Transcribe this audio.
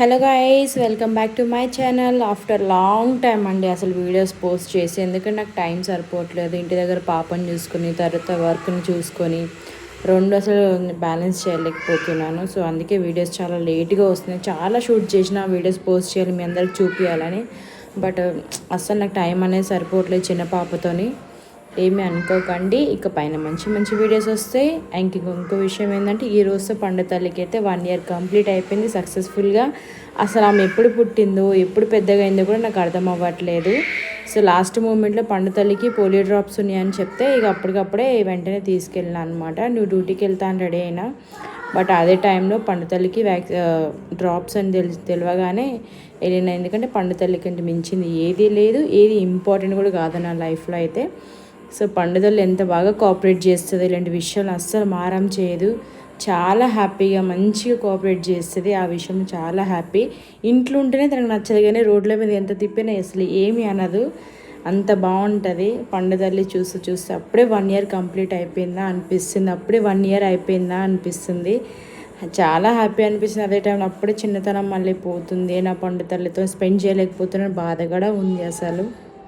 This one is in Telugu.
Hello guys, welcome back to my channel. After long time అండి అసలు వీడియోస్ పోస్ట్ చేసి, ఎందుకంటే నాకు టైం సరిపోవట్లేదు. ఇంటి దగ్గర పాపని చూసుకొని తర్వాత వర్క్ని చూసుకొని రెండు అసలు బ్యాలెన్స్ చేయలేకపోతున్నాను. సో అందుకే వీడియోస్ చాలా లేట్గా వస్తున్నాయి. చాలా షూట్ చేసిన వీడియోస్ పోస్ట్ చేయాలి, మీ అందరికి చూపించాలని. బట్ అస్సలు నాకు టైం అనేది సరిపోవట్లేదు చిన్న పాపతోని. ఏమీ అనుకోకండి, ఇక పైన మంచి మంచి వీడియోస్ వస్తాయి. ఇంకో విషయం ఏంటంటే, ఈ రోజుతో పండు తల్లికి అయితే 1 year కంప్లీట్ అయిపోయింది సక్సెస్ఫుల్గా. అసలు ఆమె ఎప్పుడు పుట్టిందో ఎప్పుడు పెద్దగా అయిందో కూడా నాకు అర్థం అవ్వట్లేదు. సో లాస్ట్ మూమెంట్లో పండు తల్లికి పోలియో డ్రాప్స్ ఉన్నాయని చెప్తే ఇక అప్పటికప్పుడే వెంటనే తీసుకెళ్ళిన అనమాట. నువ్వు డ్యూటీకి వెళ్తా అని రెడీ అయినా, బట్ అదే టైంలో పండు తల్లికి డ్రాప్స్ అని తెలియగానే వెళ్ళిన. ఎందుకంటే పండు తల్లికి అంటే మించింది ఏదీ లేదు, ఏది ఇంపార్టెంట్ కూడా కాదు నా లైఫ్లో అయితే. సో పండుగలు ఎంత బాగా కోఆపరేట్ చేస్తుంది, ఇలాంటి విషయాలు అస్సలు మారం చేయదు. చాలా హ్యాపీగా మంచిగా కోఆపరేట్ చేస్తుంది. ఆ విషయం చాలా హ్యాపీ. ఇంట్లో ఉంటేనే తనకు నచ్చదు, కానీ రోడ్ల మీద ఎంత తిప్పినా అసలు ఏమీ అనదు. అంత బాగుంటుంది. పండుగల్ని చూస్తూ అప్పుడే 1 year కంప్లీట్ అయిపోయిందా అనిపిస్తుంది, అప్పుడే 1 year అయిపోయిందా అనిపిస్తుంది. చాలా హ్యాపీ అనిపిస్తుంది. అదే టైంలో అప్పుడే చిన్నతనం మళ్ళీ పోతుంది. నా పండు తల్లితో స్పెండ్ చేయలేకపోతున్న బాధ కూడా ఉంది అసలు.